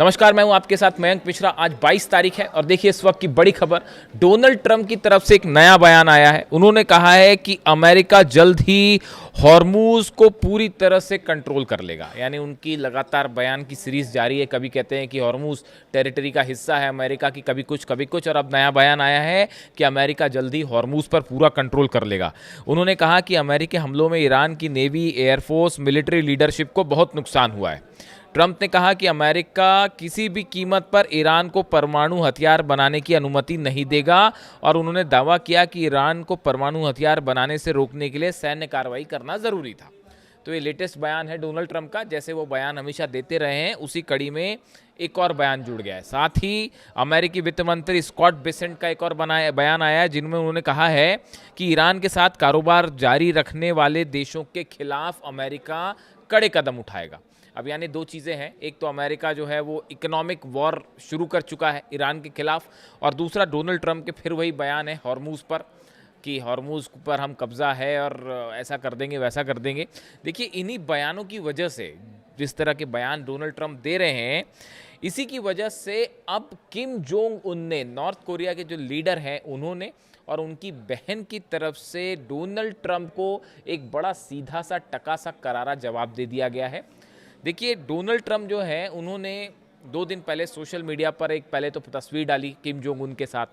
नमस्कार, मैं हूं आपके साथ मयंक मिश्रा। आज 22 तारीख है और देखिए इस वक्त की बड़ी खबर। डोनाल्ड ट्रंप की तरफ से एक नया बयान आया है। उन्होंने कहा है कि अमेरिका जल्द ही हॉर्मूज को पूरी तरह से कंट्रोल कर लेगा। यानी उनकी लगातार बयान की सीरीज जारी है। कभी कहते हैं कि हॉर्मूज टेरिटरी का हिस्सा है अमेरिका की, कभी कुछ और अब नया बयान आया है कि अमेरिका जल्द ही हॉर्मूज पर पूरा कंट्रोल कर लेगा। उन्होंने कहा कि अमेरिकी हमलों में ईरान की नेवी, एयरफोर्स, मिलिट्री लीडरशिप को बहुत नुकसान हुआ है। ट्रंप ने कहा कि अमेरिका किसी भी कीमत पर ईरान को परमाणु हथियार बनाने की अनुमति नहीं देगा और उन्होंने दावा किया कि ईरान को परमाणु हथियार बनाने से रोकने के लिए सैन्य कार्रवाई करना जरूरी था। तो ये लेटेस्ट बयान है डोनाल्ड ट्रंप का। जैसे वो बयान हमेशा देते रहे हैं, उसी कड़ी में एक और बयान जुड़ गया है। साथ ही अमेरिकी वित्त मंत्री स्कॉट बेसेंट का एक और बयान आया है, जिनमें उन्होंने कहा है कि ईरान के साथ कारोबार जारी रखने वाले देशों के खिलाफ अमेरिका कड़े कदम उठाएगा। अब यानी दो चीज़ें हैं, एक तो अमेरिका जो है वो इकोनॉमिक वॉर शुरू कर चुका है ईरान के खिलाफ, और दूसरा डोनाल्ड ट्रंप के फिर वही बयान है हॉर्मूज पर कि हॉर्मूज पर हम कब्जा है और ऐसा कर देंगे वैसा कर देंगे। देखिए इन्हीं बयानों की वजह से, जिस तरह के बयान डोनाल्ड ट्रंप दे रहे हैं, इसी की वजह से अब किम जोंग उन ने, नॉर्थ कोरिया के जो लीडर हैं, उन्होंने और उनकी बहन की तरफ से डोनाल्ड ट्रंप को एक बड़ा सीधा सा टका सा करारा जवाब दे दिया गया है। देखिए डोनाल्ड ट्रंप जो है, उन्होंने 2 दिन पहले सोशल मीडिया पर एक पहले तो तस्वीर डाली किम जोंग उन के साथ।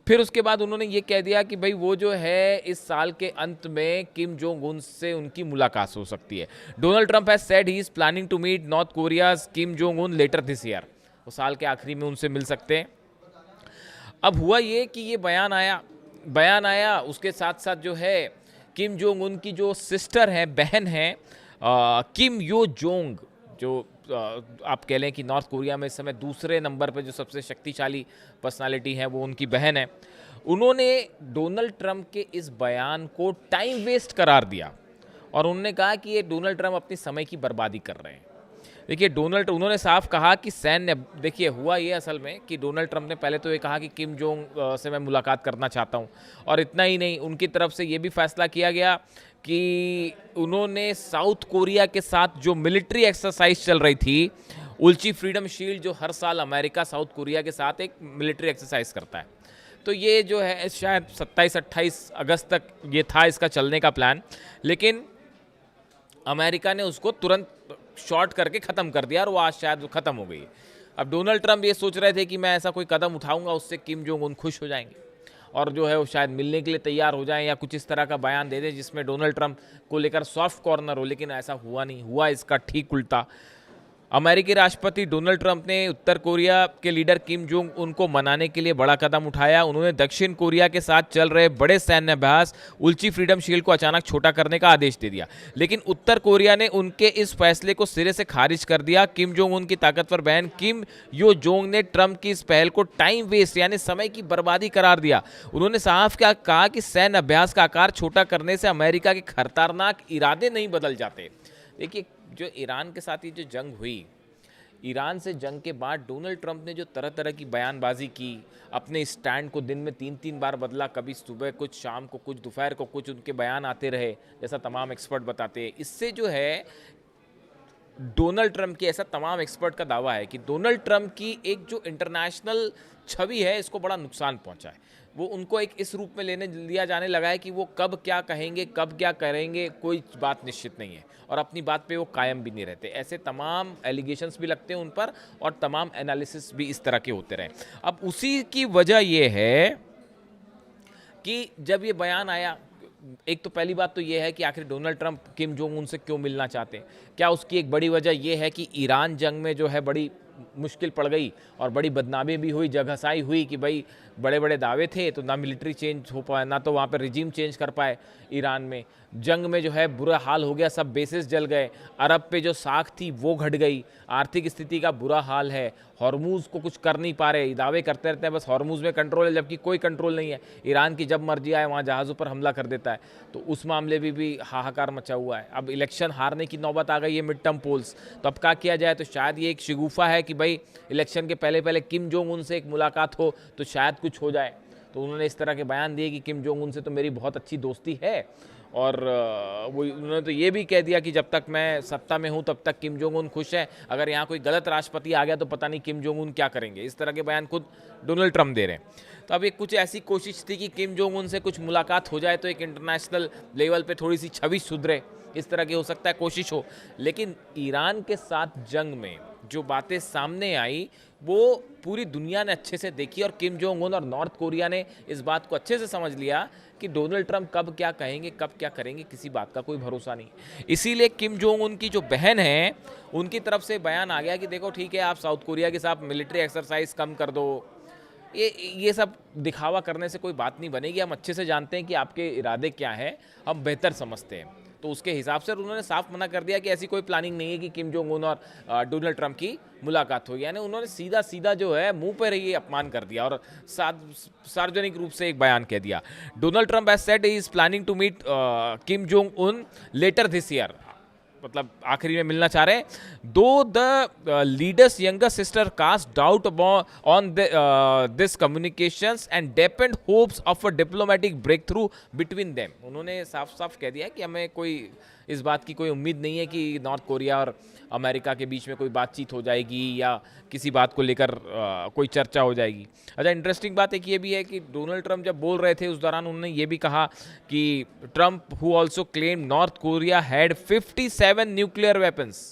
फिर उसके बाद उन्होंने ये कह दिया कि भाई वो जो है इस साल के अंत में किम जोंग उन से उनकी मुलाकात हो सकती है। Donald Trump has said he is planning to meet North Korea's Kim Jong Un later this year. वो साल के आखिरी में उनसे मिल सकते हैं। अब हुआ ये कि ये बयान आया उसके साथ साथ जो है किम जोंग उन की जो सिस्टर है, बहन है, किम यो जोंग, जो आप कह लें कि नॉर्थ कोरिया में इस समय दूसरे नंबर पे जो सबसे शक्तिशाली पर्सनालिटी है, वो उनकी बहन है। उन्होंने डोनाल्ड ट्रंप के इस बयान को टाइम वेस्ट करार दिया और उन्होंने कहा कि ये डोनाल्ड ट्रंप अपनी समय की बर्बादी कर रहे हैं। देखिए उन्होंने साफ कहा कि देखिए हुआ ये असल में कि डोनाल्ड ट्रंप ने पहले तो ये कहा कि किम जोंग से मैं मुलाकात करना चाहता हूँ, और इतना ही नहीं, उनकी तरफ से ये भी फैसला किया गया कि उन्होंने साउथ कोरिया के साथ जो मिलिट्री एक्सरसाइज चल रही थी, उल्ची फ्रीडम शील्ड, जो हर साल अमेरिका साउथ कोरिया के साथ एक मिलिट्री एक्सरसाइज करता है, तो ये जो है शायद 27-28 अगस्त तक ये था इसका चलने का प्लान, लेकिन अमेरिका ने उसको तुरंत शॉर्ट करके ख़त्म कर दिया और वो आज शायद ख़त्म हो गई है। अब डोनाल्ड ट्रंप ये सोच रहे थे कि मैं ऐसा कोई कदम उठाऊंगा उससे किम जोंग उन खुश हो जाएंगे और जो है वो शायद मिलने के लिए तैयार हो जाएं या कुछ इस तरह का बयान दे दें जिसमें डोनाल्ड ट्रंप को लेकर सॉफ्ट कॉर्नर हो, लेकिन ऐसा हुआ नहीं। हुआ इसका ठीक उल्टा। अमेरिकी राष्ट्रपति डोनाल्ड ट्रंप ने उत्तर कोरिया के लीडर किम जोंग उन को मनाने के लिए बड़ा कदम उठाया। उन्होंने दक्षिण कोरिया के साथ चल रहे बड़े सैन्य अभ्यास उल्ची फ्रीडम शील्ड को अचानक छोटा करने का आदेश दे दिया, लेकिन उत्तर कोरिया ने उनके इस फैसले को सिरे से खारिज कर दिया। किम जोंग उन की ताकतवर बहन किम यो जोंग ने ट्रंप की इस पहल को टाइम वेस्ट यानी समय की बर्बादी करार दिया। उन्होंने साफ क्या कहा कि सैन्य अभ्यास का आकार छोटा करने से अमेरिका के खतरनाक इरादे नहीं बदल जाते। देखिए जो ईरान के साथ ये जो जंग हुई, ईरान से जंग के बाद डोनाल्ड ट्रंप ने जो तरह तरह की बयानबाजी की, अपने स्टैंड को दिन में 3-3 बार बदला, कभी सुबह कुछ, शाम को कुछ, दोपहर को कुछ, उनके बयान आते रहे जैसा तमाम एक्सपर्ट बताते हैं। इससे जो है डोनाल्ड ट्रंप की, ऐसा तमाम एक्सपर्ट का दावा है कि डोनाल्ड ट्रंप की एक जो इंटरनेशनल छवि है, इसको बड़ा नुकसान पहुंचा है। वो उनको एक इस रूप में लिया जाने लगा है कि वो कब क्या कहेंगे, कब क्या करेंगे, कोई बात निश्चित नहीं है और अपनी बात पे वो कायम भी नहीं रहते। ऐसे तमाम एलिगेशंस भी लगते हैं उन पर और तमाम एनालिसिस भी इस तरह के होते रहे। अब उसी की वजह ये है कि जब ये बयान आया, एक तो पहली बात तो ये है कि आखिर डोनाल्ड ट्रंप किम जोंग उन से क्यों मिलना चाहते हैं। क्या उसकी एक बड़ी वजह ये है कि ईरान जंग में जो है बड़ी मुश्किल पड़ गई और बड़ी बदनामी भी हुई, जगहसाई हुई कि भाई बड़े बड़े दावे थे तो ना मिलिट्री चेंज हो पाए, ना तो वहाँ पर रिजीम चेंज कर पाए। ईरान में जंग में जो है बुरा हाल हो गया, सब बेसिस जल गए, अरब पे जो साख थी वो घट गई, आर्थिक स्थिति का बुरा हाल है, हॉर्मूज को कुछ कर नहीं पा रहे, दावे करते रहते हैं बस हॉर्मूज में कंट्रोल है, जबकि कोई कंट्रोल नहीं है। ईरान की जब मर्जी आए वहाँ जहाज़ों पर हमला कर देता है, तो उस मामले में भी हाहाकार मचा हुआ है। अब इलेक्शन हारने की नौबत आ गई है, मिड टर्म पोल्स, तो अब क्या किया जाए। तो शायद ये एक शिगुफा है कि भाई इलेक्शन के पहले पहले किम जोंग उन से एक मुलाकात हो तो शायद कुछ हो जाए। तो उन्होंने इस तरह के बयान दिए कि किम जोंग उन से तो मेरी बहुत अच्छी दोस्ती है और वो उन्होंने तो ये भी कह दिया कि जब तक मैं सत्ता में हूं तब तक किम जोंग उन खुश है, अगर यहाँ कोई गलत राष्ट्रपति आ गया तो पता नहीं किम जोंग उन क्या करेंगे। इस तरह के बयान खुद डोनाल्ड ट्रंप दे रहे हैं। तो अब एक कुछ ऐसी कोशिश थी कि किम जोंग उन से कुछ मुलाकात हो जाए तो एक इंटरनेशनल लेवल पे थोड़ी सी छवि सुधरे, इस तरह की हो सकता है कोशिश हो। लेकिन ईरान के साथ जंग में जो बातें सामने आई वो पूरी दुनिया ने अच्छे से देखी और किम जोंग उन और नॉर्थ कोरिया ने इस बात को अच्छे से समझ लिया कि डोनाल्ड ट्रंप कब क्या कहेंगे, कब क्या करेंगे, किसी बात का कोई भरोसा नहीं। इसीलिए किम जोंग उन की जो बहन है उनकी तरफ से बयान आ गया कि देखो ठीक है, आप साउथ कोरिया के साथ मिलिट्री एक्सरसाइज कम कर दो, ये सब दिखावा करने से कोई बात नहीं बनेगी, हम अच्छे से जानते हैं कि आपके इरादे क्या हैं, हम बेहतर समझते हैं। तो उसके हिसाब से उन्होंने साफ मना कर दिया कि ऐसी कोई प्लानिंग नहीं है कि किम जोंग उन और डोनाल्ड ट्रंप की मुलाकात होगी। यानी उन्होंने सीधा सीधा जो है मुंह पर ही अपमान कर दिया और सार्वजनिक रूप से एक बयान कह दिया। Donald Trump has said he is planning to meet Kim Jong Un later this year, मतलब आखिरी में मिलना चाह रहे हैं। Though the leader's younger sister cast doubt on this communications and dampened hopes of a diplomatic breakthrough between them. उन्होंने साफ साफ कह दिया है कि हमें कोई इस बात की कोई उम्मीद नहीं है कि नॉर्थ कोरिया और अमेरिका के बीच में कोई बातचीत हो जाएगी या किसी बात को लेकर कोई चर्चा हो जाएगी। अच्छा, इंटरेस्टिंग बात एक ये भी है कि डोनाल्ड ट्रंप जब बोल रहे थे उस दौरान उन्होंने ये भी कहा कि Trump who also claim north Korea had 57 nuclear weapons.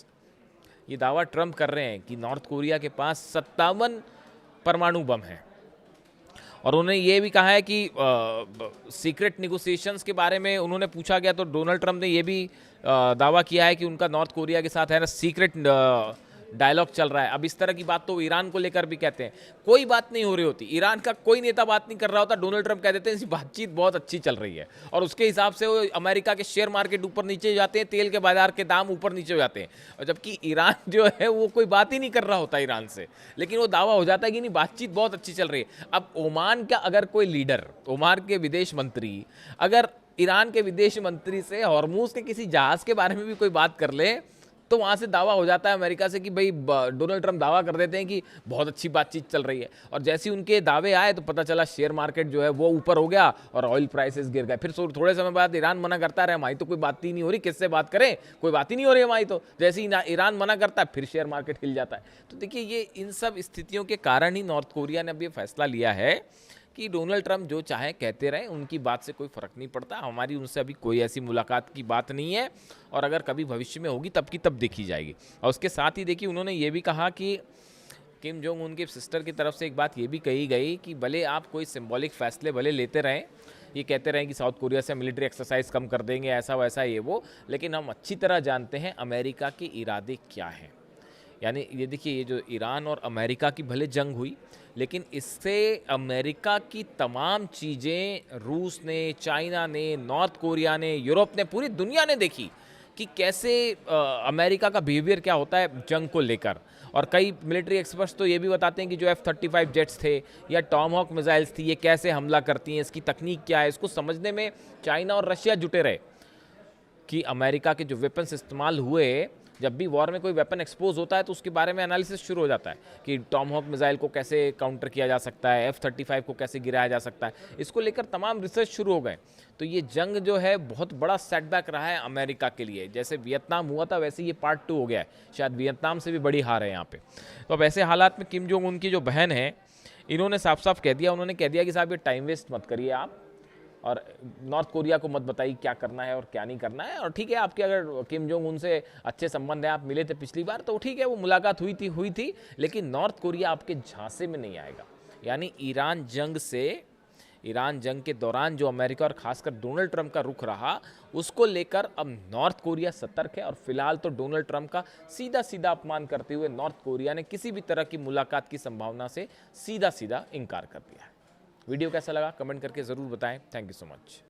ये दावा ट्रंप कर रहे हैं कि नॉर्थ कोरिया के पास 57 परमाणु बम हैं। और उन्होंने ये भी कहा है कि सीक्रेट निगोसिएशंस के बारे में उन्होंने पूछा गया तो डोनाल्ड ट्रंप ने ये भी दावा किया है कि उनका नॉर्थ कोरिया के साथ है ना सीक्रेट डायलॉग चल रहा है। अब इस तरह की बात तो ईरान को लेकर भी कहते हैं, कोई बात नहीं हो रही होती, ईरान का कोई नेता बात नहीं कर रहा होता, डोनाल्ड ट्रंप कह देते हैं इसी बातचीत बहुत अच्छी चल रही है और उसके हिसाब से वो अमेरिका के शेयर मार्केट ऊपर नीचे हो जाते हैं, तेल के बाजार के दाम ऊपर नीचे हो जाते हैं। और जबकि ईरान जो है वो कोई बात ही नहीं कर रहा होता ईरान से, लेकिन वो दावा हो जाता है कि नहीं बातचीत बहुत अच्छी चल रही है। अब ओमान का अगर कोई लीडर, ओमान के विदेश मंत्री अगर ईरान के विदेश मंत्री से हॉर्मूज के किसी जहाज के बारे में भी कोई बात कर ले तो वहाँ से दावा हो जाता है अमेरिका से कि भाई डोनाल्ड ट्रंप दावा कर देते हैं कि बहुत अच्छी बातचीत चल रही है। और जैसे ही उनके दावे आए तो पता चला शेयर मार्केट जो है वो ऊपर हो गया और ऑयल प्राइसेस गिर गए। फिर थोड़े समय बाद ईरान मना करता रहे, हमारी तो कोई बात ही नहीं हो रही, किससे बात करें, कोई बात ही नहीं हो रही हमारी तो। जैसे ही ईरान मना करता है फिर शेयर मार्केट हिल जाता है। तो देखिए ये इन सब स्थितियों के कारण ही नॉर्थ कोरिया ने अब ये फैसला लिया है कि डोनाल्ड ट्रंप जो चाहे कहते रहें, उनकी बात से कोई फ़र्क नहीं पड़ता, हमारी उनसे अभी कोई ऐसी मुलाकात की बात नहीं है और अगर कभी भविष्य में होगी तब की तब देखी जाएगी। और उसके साथ ही देखिए उन्होंने ये भी कहा कि किम जोंग उनके सिस्टर की तरफ से एक बात ये भी कही गई कि भले आप कोई सिंबॉलिक फैसले भले लेते रहें, ये कहते रहें कि साउथ कोरिया से मिलिट्री एक्सरसाइज कम कर देंगे, ऐसा वैसा ये वो, लेकिन हम अच्छी तरह जानते हैं अमेरिका के इरादे क्या हैं। यानी ये देखिए ये जो ईरान और अमेरिका की भले जंग हुई लेकिन इससे अमेरिका की तमाम चीज़ें रूस ने, चाइना ने, नॉर्थ कोरिया ने, यूरोप ने, पूरी दुनिया ने देखी कि कैसे अमेरिका का बिहेवियर क्या होता है जंग को लेकर। और कई मिलिट्री एक्सपर्ट्स तो ये भी बताते हैं कि जो F-35 जेट्स थे या टॉमहॉक मिसाइल्स थी ये कैसे हमला करती हैं, इसकी तकनीक क्या है, इसको समझने में चाइना और रशिया जुटे रहे कि अमेरिका के जो वेपन्स इस्तेमाल हुए, जब भी वॉर में कोई वेपन एक्सपोज होता है तो उसके बारे में एनालिसिस शुरू हो जाता है कि टॉमहॉक मिसाइल को कैसे काउंटर किया जा सकता है, F-35 को कैसे गिराया जा सकता है, इसको लेकर तमाम रिसर्च शुरू हो गए। तो ये जंग जो है बहुत बड़ा सेटबैक रहा है अमेरिका के लिए। जैसे वियतनाम हुआ था वैसे ये पार्ट 2 हो गया है, शायद वियतनाम से भी बड़ी हार है यहाँ पे। तो अब ऐसे हालात में किम जोंग उनकी जो बहन है इन्होंने साफ साफ कह दिया, उन्होंने कह दिया कि साहब ये टाइम वेस्ट मत करिए आप और नॉर्थ कोरिया को मत बताइए क्या करना है और क्या नहीं करना है। और ठीक है, आपके अगर किम जोंग उनसे अच्छे संबंध है, आप मिले थे पिछली बार तो ठीक है, वो मुलाकात हुई थी, लेकिन नॉर्थ कोरिया आपके झांसे में नहीं आएगा। यानी ईरान जंग के दौरान जो अमेरिका और खासकर डोनाल्ड ट्रंप का रुख रहा उसको लेकर अब नॉर्थ कोरिया सतर्क है और फिलहाल तो डोनाल्ड ट्रंप का सीधा सीधा अपमान करते हुए नॉर्थ कोरिया ने किसी भी तरह की मुलाकात की संभावना से सीधा सीधा इनकार कर दिया है। वीडियो कैसा लगा कमेंट करके ज़रूर बताएं। Thank you so much.